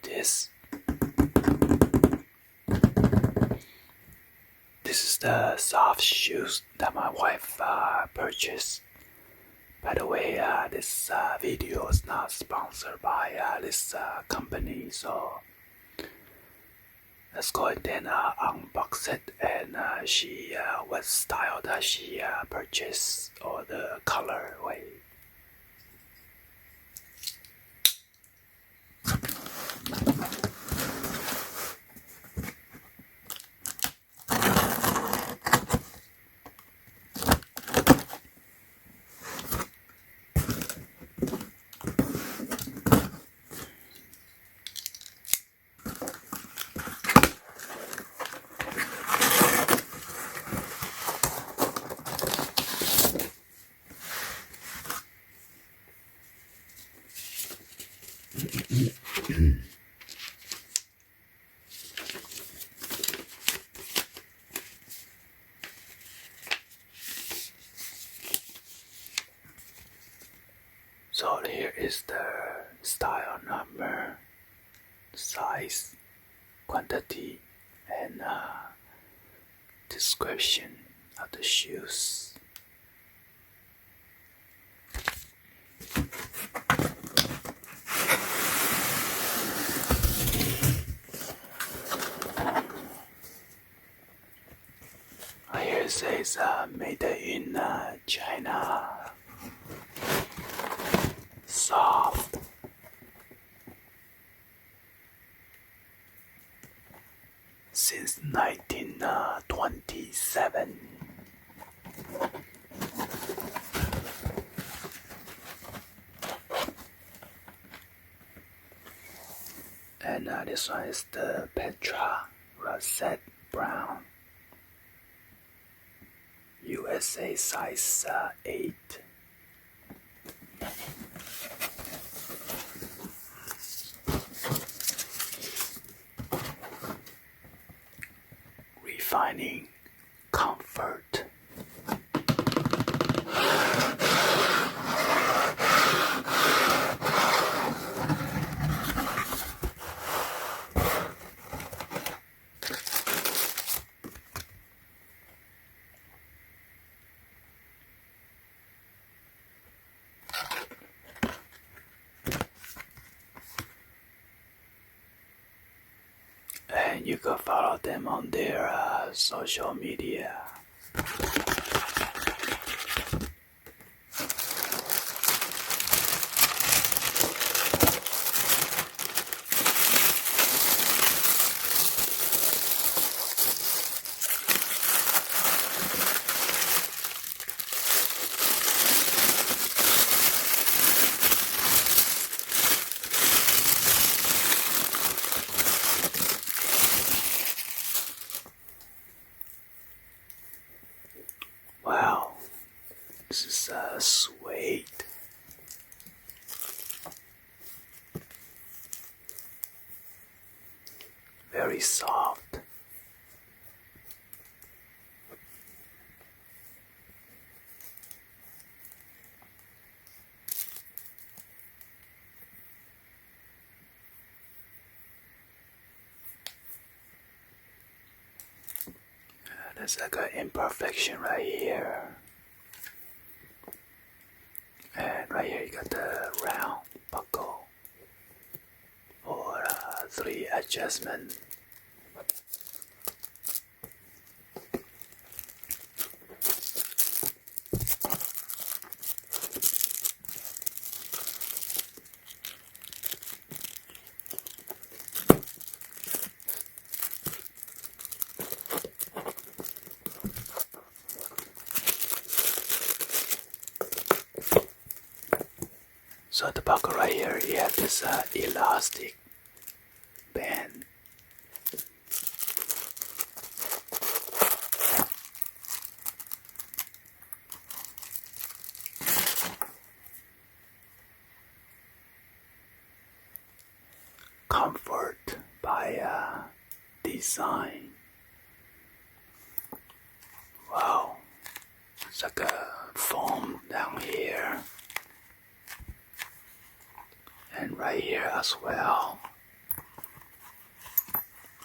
this. This is the soft shoes that my wife purchased. By the way, this video is not sponsored by this company, so let's go ahead and unbox it and see what style that she purchased or the colorway. So here is the style number, size, quantity, and description of the shoes. Here it says made in China. Soft. Since 1927. And this one is the Petra Russet Brown. USA size 8. Refining comfort. And you can follow them on their social media. Wow, this is suede. Very soft. There's like an imperfection right here. And right here you got the round buckle for 3 adjustments. So the buckle right here, you have this elastic band. Comfort by design. Wow, it's like a foam down here. And right here as well.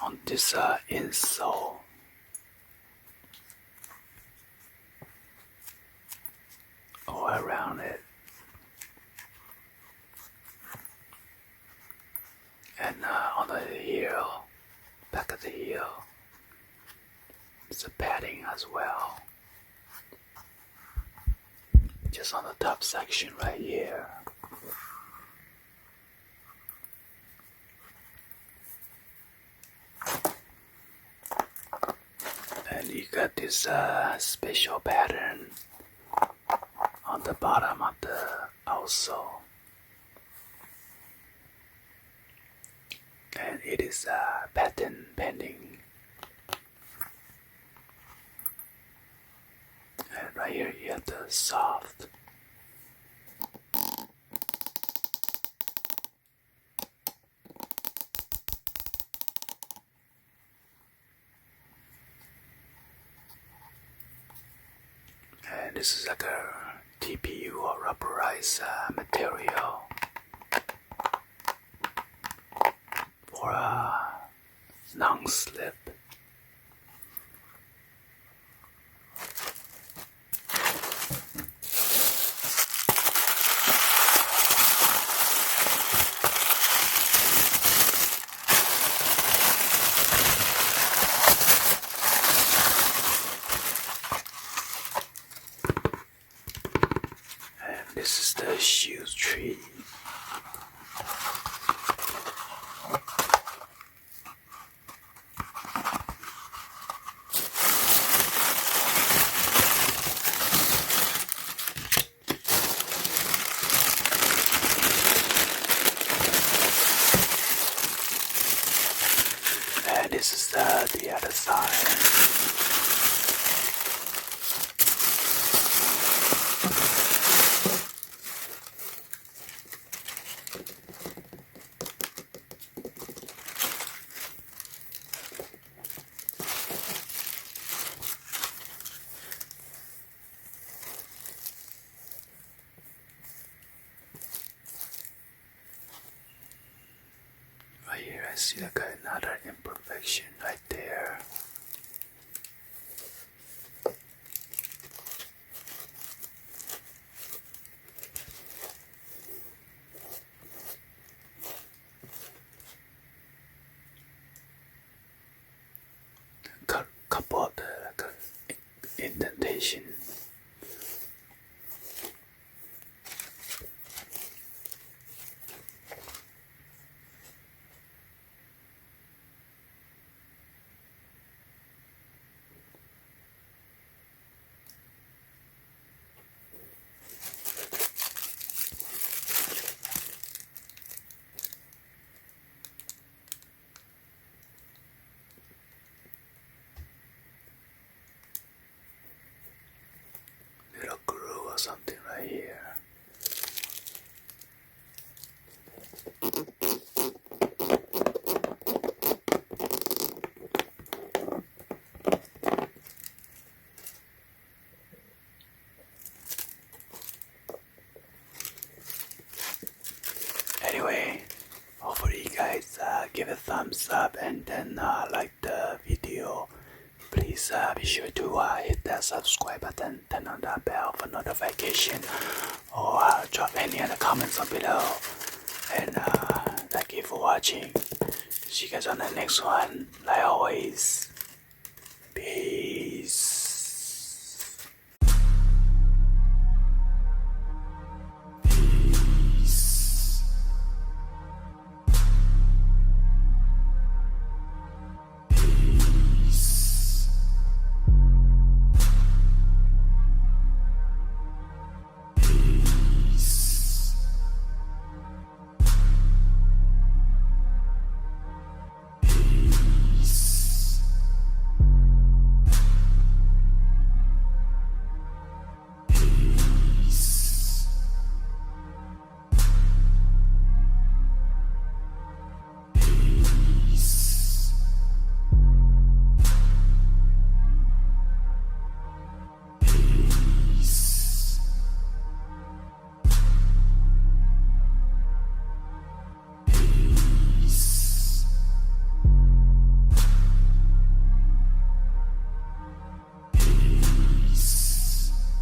on this insole. All around it. And on the heel, back of the heel, it's a padding as well. Just on the top section right here. And you got this special pattern on the bottom of the outsole. And it is patent pending. And right here you have the soft. And this is like a TPU or rubberized material for a non-slip. This is the shoe tree. And this is the other side. Right here I see like another imperfection right there. Couple of the like indentation. Little groove or something right here. Anyway, hopefully you guys give a thumbs up and then like the video. Please be sure to hit that subscribe button, turn on the bell for notification, or drop any other comments on below. And thank you for watching. See you guys on the next one. Like always, peace.